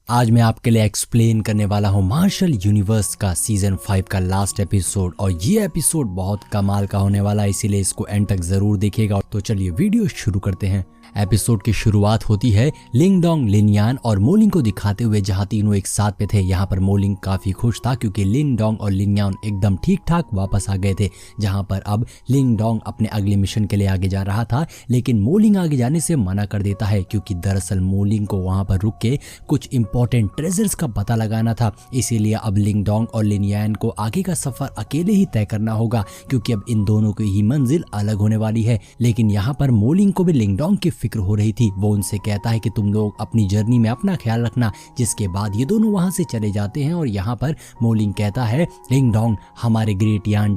आज मैं आपके लिए एक्सप्लेन करने वाला हूँ मार्शल यूनिवर्स का सीजन 5 का लास्ट एपिसोड। और ये एपिसोड बहुत कमाल का होने वाला है, इसीलिए इसको एंड तक जरूर देखिएगा। तो चलिए वीडियो शुरू करते हैं। एपिसोड की शुरुआत होती है लिंगडोंग, लिनयान और मोलिंग को दिखाते हुए, जहां तीनों एक साथ पे थे। यहाँ पर मोलिंग काफी खुश था क्योंकि लिंगडोंग और लिनयान एकदम ठीक ठाक वापस आ गए थे। जहां पर अब लिंगडोंग अपने अगले मिशन के लिए आगे जा रहा था, लेकिन मोलिंग आगे जाने से मना कर देता है क्योंकि दरअसल मोलिंग को वहां पर रुक के कुछ इंपॉर्टेंट ट्रेजर्स का पता लगाना था। इसीलिए अब लिंगडोंग और लिनयान को आगे का सफर अकेले ही तय करना होगा क्योंकि अब इन दोनों की ही मंजिल अलग होने वाली है। लेकिन यहाँ पर मोलिंग को भी लिंगडोंग की फिक्र हो रही थी। वो उनसे कहता है कि तुम लोग अपनी जर्नी में अपना ख्याल रखना। जिसके बाद ये दोनों वहां से चले जाते हैं और यहाँ पर मोलिंग कहता है, लिंगडोंग हमारे ग्रेट यान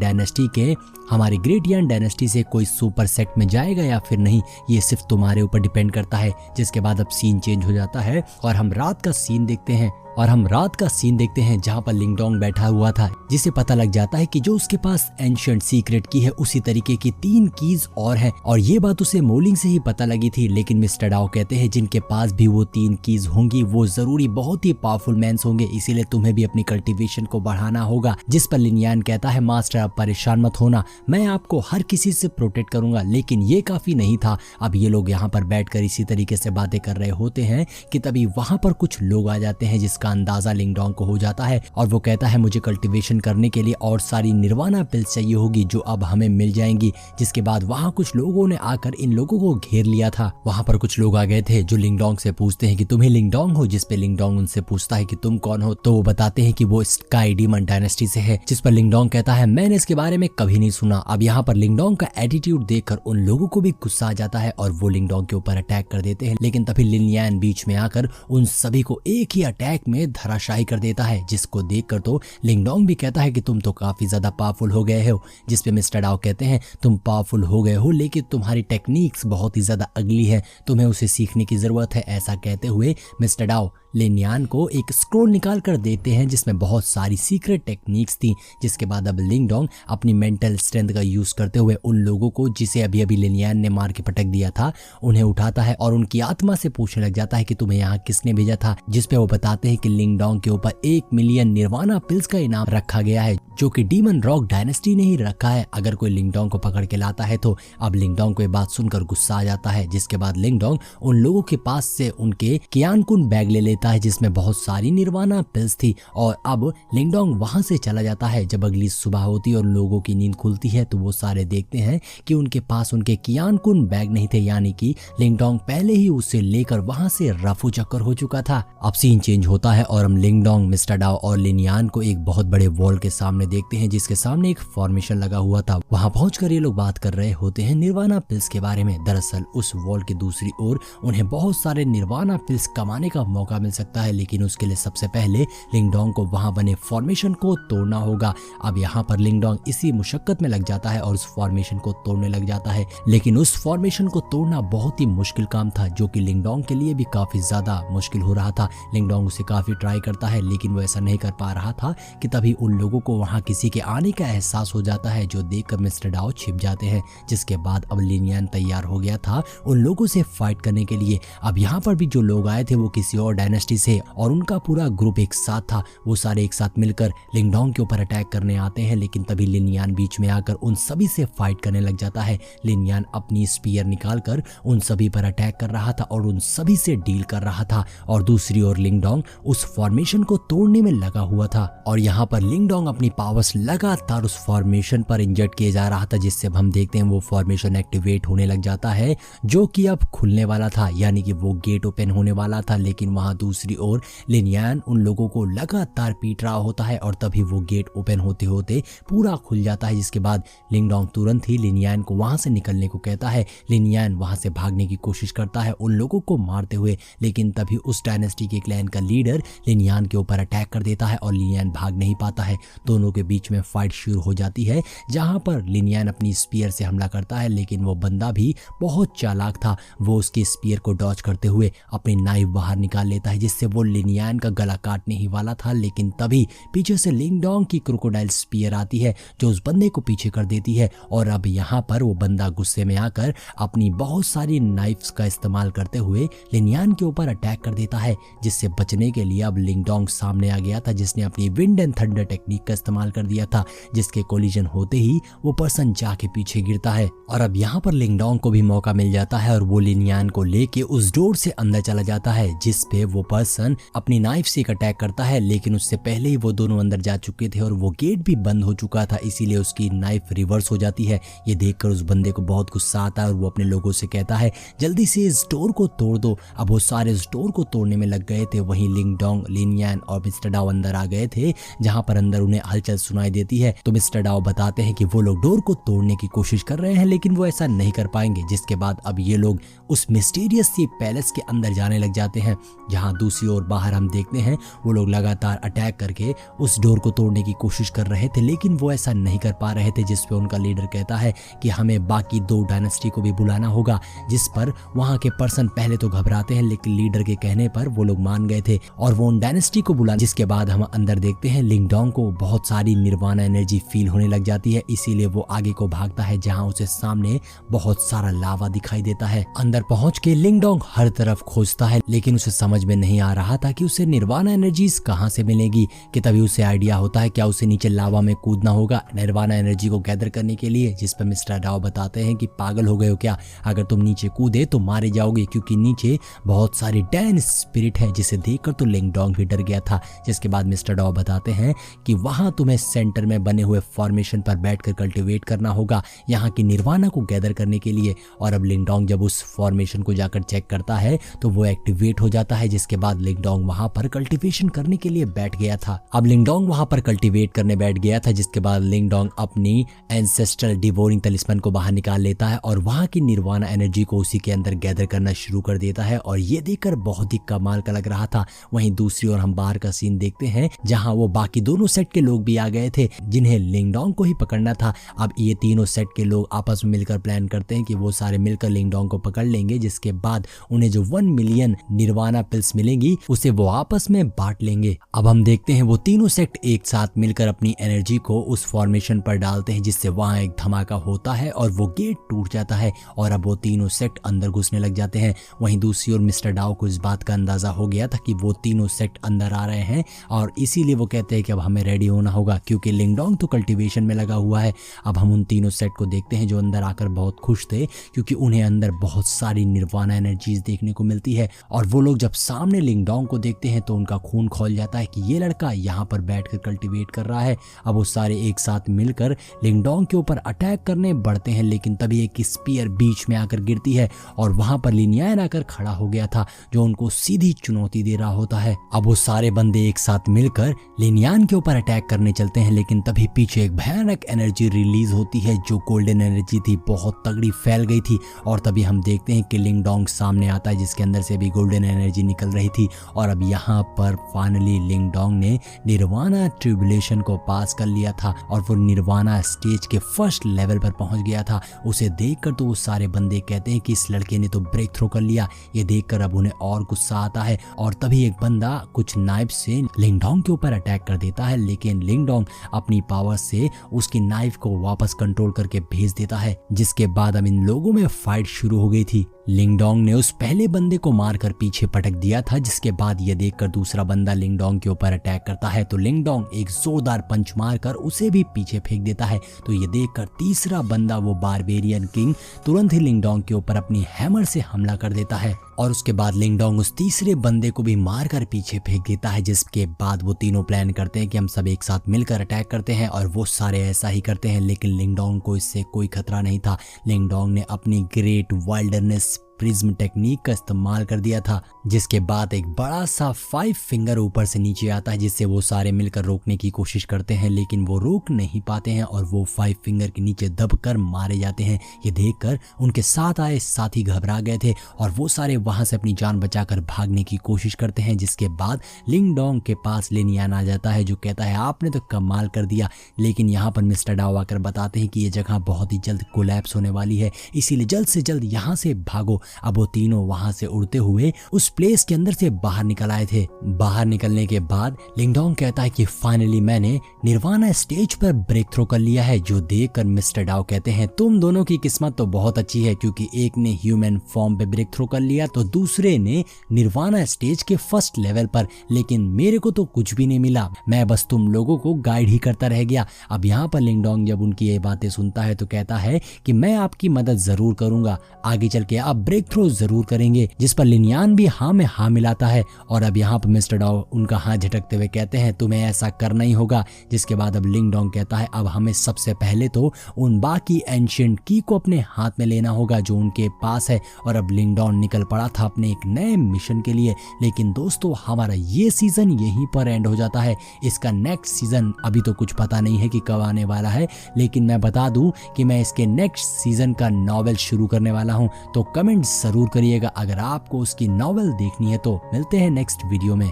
डायनेस्टी से कोई सुपर सेक्ट में जाएगा या फिर नहीं, ये सिर्फ तुम्हारे ऊपर डिपेंड करता है। जिसके बाद अब सीन चेंज हो जाता है और हम रात का सीन देखते हैं जहां पर लिंगडोंग बैठा हुआ था, जिसे पता लग जाता है कि जो उसके पास एंशिएंट सीक्रेट की है उसी तरीके की 3 कीज और हैं। और ये बात उसे मोलिंग से ही पता लगी थी। लेकिन मिस्टर डाओ कहते हैं जिनके पास भी वो 3 कीज होंगी वो जरूरी बहुत ही पावरफुल मैन्स होंगे, इसीलिए तुम्हें भी अपनी कल्टीवेशन को बढ़ाना होगा। जिस पर लिनयान कहता है, मास्टर आप परेशान मत होना, मैं आपको हर किसी से प्रोटेक्ट करूंगा। लेकिन ये काफी नहीं था। अब ये लोग यहाँ पर बैठकर इसी तरीके से बातें कर रहे होते हैं कि तभी वहां पर कुछ लोग आ जाते हैं जिसका अंदाजा लिंगडोंग को हो जाता है। और वो कहता है मुझे कल्टीवेशन करने के लिए और सारी निर्वाणा पिल्स चाहिए होगी जो अब हमें मिल जाएंगी। जिसके बाद वहां कुछ लोगों ने आकर इन लोगों को घेर लिया था। वहां पर कुछ लोग आ गए थे जो लिंगडोंग से पूछते हैं कि तुम ही लिंगडोंग हो। जिस पे लिंगडोंग उनसे पूछता है कि तुम कौन हो, तो वो बताते हैं कि वो स्काई डीमन डायनेस्टी से है। जिस पर लिंगडोंग कहता है मैंने इसके बारे में कभी नहीं सुना। अब यहाँ पर लिंगडोंग का एटीट्यूड देखकर उन लोगों को भी गुस्सा आ जाता है और वो लिंगडोंग के ऊपर अटैक कर देते हैं। लेकिन तभी लिनयान बीच में आकर उन सभी को एक ही अटैक में धराशायी कर देता है, जिसको देखकर तो लिंगडोंग भी कहता है कि तुम तो काफी ज्यादा पावरफुल हो गए हो। जिस पे मिस्टर डाओ कहते हैं तुम पावरफुल हो गए हो लेकिन तुम्हारी टेक्निक्स बहुत ही ज्यादा अगली है, तुम्हें उसे सीखने की जरूरत है। ऐसा कहते हुए मिस्टर डाओ लिनयान को एक स्क्रोल निकाल कर देते हैं जिसमें बहुत सारी सीक्रेट टेक्निक्स थी। जिसके बाद अब लिंगडोंग अपनी मेंटल स्ट्रेंथ का यूज करते हुए उन लोगों को जिसे अभी अभी लिनयान ने मार के पटक दिया था उन्हें उठाता है और उनकी आत्मा से पूछने लग जाता है कि तुम्हें यहाँ किसने भेजा था। जिस पे वो बताते हैं कि लिंगडोंग के ऊपर 1 मिलियन निर्वाणा पिल्स का इनाम रखा गया है जो कि डीमन रॉक डायनेस्टी ने ही रखा है अगर कोई लिंगडोंग को पकड़ के लाता है तो। अब लिंगडोंग को ये बात सुनकर गुस्सा आ जाता है। जिसके बाद लिंगडोंग उन लोगों के पास से उनके कियानकुन बैग ले लेता है जिसमें बहुत सारी निर्वाणा पिल्स थी। और अब लिंगडोंग वहां से चला जाता है। जब अगली सुबह होती है और लोगों की नींद खुलती है तो वो सारे देखते हैं कि उनके पास उनके कियानकुन बैग नहीं थे, यानी कि लिंगडोंग पहले ही उसे लेकर वहां से रफू चक्कर हो चुका था। अब सीन चेंज होता है और हम लिंगडोंग, मिस्टर डाओ और लिनयान को एक बहुत बड़े वॉल के सामने देखते हैं जिसके सामने एक फॉर्मेशन लगा हुआ था। वहां पहुंचकर ये लोग बात कर रहे होते हैं निर्वाणा पिल्स के बारे में। दरअसल उस वॉल की दूसरी ओर उन्हें बहुत सारे निर्वाणा पिल्स कमाने का मौका मिल सकता है, लेकिन उसके लिए सबसे पहले लिंगडोंग को वहां बने फॉर्मेशन को तोड़ना होगा। अब यहाँ पर लिंगडोंग इसी मुशक्कत में लग जाता है और उस फॉर्मेशन को तोड़ने लग जाता है। लेकिन उस फॉर्मेशन को तोड़ना बहुत ही मुश्किल काम था जो कि लिंगडोंग के लिए भी काफी ज्यादा मुश्किल हो रहा था। लिंगडोंग उसे काफी ट्राई करता है लेकिन वो ऐसा नहीं कर पा रहा था कि तभी उन लोगों को वहां किसी के आने का एहसास हो जाता है जो देखकर मिस्टर डाओ छिप जाते हैं। जिसके बाद अब लिनयान तैयार हो गया था उन लोगों से फाइट करने के लिए। अब यहाँ पर भी जो लोग आए थे वो किसी और डायनेस्टी से और उनका पूरा ग्रुप एक साथ था। वो सारे एक साथ मिलकर लिंगडोंग के ऊपर अटैक करने आते हैं, लेकिन तभी लिनयान बीच में आकर उन सभी से फाइट करने लग जाता है। लिनयान अपनी स्पीयर निकालकर उन सभी पर अटैक कर रहा था और उन सभी से डील कर रहा था और दूसरी ओर लिंगडोंग उस फॉर्मेशन को तोड़ने में लगा हुआ था। और यहाँ पर लिंगडोंग अपनी पावर्स लगातार उस फॉर्मेशन पर इंजेक्ट किए जा रहा था, जिससे हम देखते हैं वो फॉर्मेशन एक्टिवेट होने लग जाता है जो कि अब खुलने वाला था, यानी कि वो गेट ओपन होने वाला था। लेकिन वहां दूसरी ओर लिनयान उन लोगों को लगातार पीट रहा होता है और तभी वो गेट ओपन होते होते पूरा खुल जाता है। जिसके बाद लिंगडोंग तुरंत ही लिनयान को वहां से निकलने को कहता है। लिनयान वहां से भागने की कोशिश करता है उन लोगों को मारते हुए, लेकिन तभी उस डायनेस्टी के क्लैन का लीडर लिनयान के ऊपर अटैक कर देता है और लिनयान भाग नहीं पाता है। दोनों के बीच में फाइट शुरू हो जाती है जहां पर लिनयान अपनी स्पीयर से हमला करता है, लेकिन वो बंदा भी बहुत चालाक था। वो उसके स्पीयर को डॉज करते हुए अपनी नाइफ बाहर निकाल लेता है है जिससे वो लिनियान का गला काटने ही वाला था, लेकिन तभी पीछे से लिंगडोंग की क्रोकोडाइल स्पीयर आती है जो उस बंदे को पीछे कर देती है। और अब यहाँ पर वो बंदा गुस्से में आकर अपनी बहुत सारी नाइफ्स का इस्तेमाल करते हुए लिनियान के ऊपर अटैक कर देता है, जिससे बचने के लिए अब लिंगडोंग सामने आ गया था, जिसने अपनी विंड एंड थंडर टेक्निक का इस्तेमाल कर दिया था, जिसके कोलिजन होते ही वो पर्सन जाके पीछे गिरता है। और अब यहाँ पर लिंगडोंग को भी मौका मिल जाता है और वो लिनियान को लेके उस डोर से अंदर चला जाता है, जिस पे वो पर्सन अपनी नाइफ से एक अटैक करता है, लेकिन उससे पहले ही वो दोनों अंदर जा चुके थे और वो गेट भी बंद हो चुका था, इसीलिए उसकी नाइफ रिवर्स हो जाती है। ये देखकर उस बंदे को बहुत गुस्सा आता है और वो अपने लोगों से कहता है जल्दी से इस डोर को तोड़ दो। अब वो सारे इस डोर को तोड़ने में लग गए थे। वहीं लिंगडोंग, लिनियान और मिस्टर डाओ अंदर आ गए थे, जहां पर अंदर उन्हें हलचल सुनाई देती है। तो मिस्टर डाओ बताते हैं कि वो लोग डोर को तोड़ने की कोशिश कर रहे हैं, लेकिन वो ऐसा नहीं कर पाएंगे। जिसके बाद अब ये लोग उस मिस्टीरियस सी पैलेस के अंदर जाने लग जाते हैं, जहां दूसरी ओर बाहर हम देखते हैं वो लोग लगातार अटैक करके उस डोर को तोड़ने की कोशिश कर रहे थे, लेकिन वो ऐसा नहीं कर पा रहे थे। जिस पे उनका लीडर कहता है कि हमें बाकी 2 डायनेस्टी को भी बुलाना होगा, जिस पर वहां के पर्सन पहले तो घबराते हैं, लेकिन लीडर के कहने पर वो लोग मान गए थे और वो उन डायनेस्टी को बुला। जिसके बाद हम अंदर देखते हैं लिंगडोंग को बहुत सारी निर्वाणा एनर्जी फील होने लग जाती है, इसीलिए वो आगे को भागता है, जहां उसे सामने बहुत सारा लावा दिखाई देता है। अंदर पहुंच के लिंगडोंग हर तरफ खोजता है, लेकिन उसे समझ में नहीं आ रहा था कि उसे निर्वाणा एनर्जीज कहां से मिलेगी। कि तभी उसे आइडिया होता है क्या उसे नीचे लावा में कूदना होगा निर्वाणा एनर्जी को गैदर करने के लिए। जिस पर मिस्टर डाओ बताते हैं कि पागल हो गए हो क्या, अगर तुम नीचे कूदे तो मारे जाओगे, क्योंकि नीचे बहुत सारी डैन स्पिरिट है। जिसे देखकर तो लिंगडोंग भी डर गया था। जिसके बाद मिस्टर डाओ बताते हैं कि वहां तुम्हें सेंटर में बने हुए फॉर्मेशन पर बैठकर कल्टीवेट करना होगा यहाँ की निर्वाणा को गैदर करने के लिए। और अब लिंगडोंग जब उस फॉर्मेशन को जाकर चेक करता है तो वो एक्टिवेट हो जाता है। जिसके बाद लिंगडोंग वहां पर कल्टीवेशन करने के लिए बैठ गया था। अब लिंगडोंग वहां पर कल्टीवेट करने बैठ गया था, जिसके बाद लिंगडोंग अपनी एंसेस्ट्रल डिवोरिंग तलिस्मन को बाहर निकाल लेता है और वहां की निर्वाणा एनर्जी को उसी के अंदर गैदर करना शुरू कर देता है। और ये देखकर बहुत ही कमाल का लग रहा था। वहीं दूसरी ओर हम बाहर का सीन देखते हैं, जहां वो बाकी दोनों सेट के लोग भी आ गए थे, जिन्हें लिंगडोंग को ही पकड़ना था। अब ये तीनों सेट के लोग आपस में मिलकर प्लान करते हैं कि वो सारे मिलकर लिंगडोंग को पकड़ लेंगे, जिसके बाद उन्हें जो 1 मिलियन निर्वाणा पिल्स मिलेंगी उसे वो आपस में बांट लेंगे। अब हम देखते हैं वो तीनों सेट एक साथ मिलकर अपनी एनर्जी को उस फॉर्मेशन पर डालते हैं, जिससे वहां एक धमाका होता है और वो गेट टूट जाता है और अब वो तीनों सेट अंदर घुसने लग जाते हैं। वहीं दूसरी ओर मिस्टर डाओ को इस बात का अंदाजा हो गया था कि वो तीनों सेट अंदर आ रहे हैं और इसीलिए वो कहते हैं कि अब हमें रेडी होना होगा, क्योंकि लिंगडोंग तो कल्टीवेशन में लगा हुआ है। अब हम उन तीनों सेट को देखते हैं जो अंदर आकर बहुत खुश थे, क्योंकि उन्हें अंदर बहुत सारी निर्वाणा एनर्जीज देखने को मिलती है। और वो लोग जब सामने लिंगडोंग को देखते हैं तो उनका खून खौल जाता है कि ये लड़का यहाँ पर बैठकर कल्टीवेट कर रहा है। अब वो सारे एक साथ मिलकर लिंगडोंग के ऊपर अटैक करने बढ़ते हैं, लेकिन तभी एक स्पीयर बीच में आकर गिरती है और वहां पर लिनियान आकर खड़ा हो गया था, जो उनको सीधी चुनौती दे रहा होता है। अब वो सारे बंदे एक साथ मिलकर लिनियान के ऊपर अटैक करने चलते हैं, लेकिन तभी पीछे एक भयानक एनर्जी रिलीज होती है, जो गोल्डन एनर्जी थी, बहुत तगड़ी फैल गई थी। और तभी हम देखते हैं कि लिंगडोंग सामने आता है, जिसके अंदर से भी गोल्डन एनर्जी निकल रही थी। और अब यहाँ पर फाइनली लिंगडोंग ने निर्वाणा ट्रिब्यूलेशन को पास कर लिया था और वो निर्वाणा स्टेज के फर्स्ट लेवल पर पहुंच गया था। उसे देखकर तो वो सारे बंदे कहते हैं कि इस लड़के ने तो ब्रेक थ्रू कर लिया। ये देखकर अब उन्हें और गुस्सा आता है और तभी एक बंदा कुछ नाइफ से लिंगडोंग के ऊपर अटैक कर देता है, लेकिन लिंगडोंग अपनी पावर से उसकी नाइफ को वापस कंट्रोल करके भेज देता है। जिसके बाद अब इन लोगों में फाइट शुरू हो गई थी। लिंगडोंग ने उस पहले बंदे को मारकर पीछे पटक दिया था, जिसके बाद ये देखकर दूसरा बंदा लिंगडोंग के ऊपर अटैक करता है तो लिंगडोंग एक जोरदार पंच मारकर उसे भी पीछे फेंक देता है। तो ये देखकर तीसरा बंदा, वो बारबेरियन किंग, तुरंत ही लिंगडोंग के ऊपर अपनी हैमर से हमला कर देता है और उसके बाद लिंगडोंग उस तीसरे बंदे को भी मारकर पीछे फेंक देता है। जिसके बाद वो तीनों प्लान करते हैं कि हम सब एक साथ मिलकर अटैक करते हैं और वो सारे ऐसा ही करते हैं, लेकिन लिंगडोंग को इससे कोई खतरा नहीं था। लिंगडोंग ने अपनी ग्रेट वाइल्डनेस प्रिज्म टेक्निक का इस्तेमाल कर दिया था, जिसके बाद एक बड़ा सा 5 फिंगर ऊपर से नीचे आता है, जिससे वो सारे मिलकर रोकने की कोशिश करते हैं, लेकिन वो रोक नहीं पाते हैं और वो 5 फिंगर के नीचे दबकर मारे जाते हैं। ये देखकर उनके साथ आए साथी घबरा गए थे और वो सारे वहां से अपनी जान बचाकर भागने की कोशिश करते हैं। जिसके बाद लिंगडोंग के पास लिनियान आ जाता है, जो कहता है आपने तो कमाल कर दिया, लेकिन यहाँ पर मिस्टर डाओ आकर बताते हैं कि ये जगह बहुत ही जल्द कोलैप्स होने वाली है, इसीलिए जल्द से जल्द यहाँ से भागो। अब वो तीनों वहां से उड़ते हुए उस प्लेस के अंदर से बाहर निकल आए थे। बाहर निकलने के बाद लिंगडोंग कहता है कि फाइनली मैंने निर्वाणा स्टेज पर ब्रेक थ्रू कर लिया है, जो देखकर मिस्टर डाओ कहते हैं तुम दोनों की किस्मत तो बहुत अच्छी है, क्योंकि एक ने ह्यूमन फॉर्म पे ब्रेक थ्रू कर लिया तो दूसरे ने निर्वाणा स्टेज के फर्स्ट लेवल पर, लेकिन मेरे को तो कुछ भी नहीं मिला, मैं बस तुम लोगों को गाइड ही करता रह गया। अब यहाँ पर लिंगडोंग जब उनकी ये बातें सुनता है तो कहता है कि मैं आपकी मदद जरूर करूंगा, आगे चल के आप ब्रेक थ्रू जरूर करेंगे, जिस पर लिनयान भी हाँ में हाँ मिलाता है। और अब यहाँ पर मिस्टर डाओ उनका हाथ झटकते हुए कहते हैं तुम्हें ऐसा करना ही होगा। जिसके बाद अब लिंगडोंग कहता है अब हमें सबसे पहले तो उन बाकी एंशिएंट की को अपने हाथ में लेना होगा जो उनके पास है। और अब लिंगडोंग निकल पड़ा था अपने एक नए मिशन के लिए। लेकिन दोस्तों हमारा ये सीजन यहीं पर एंड हो जाता है। इसका नेक्स्ट सीजन अभी तो कुछ पता नहीं है कि कब आने वाला है, लेकिन मैं बता दूं कि मैं इसके नेक्स्ट सीजन का नॉवेल शुरू करने वाला हूं, तो कमेंट जरूर करिएगा अगर आपको उसकी नॉवेल देखनी है। तो मिलते हैं नेक्स्ट वीडियो में।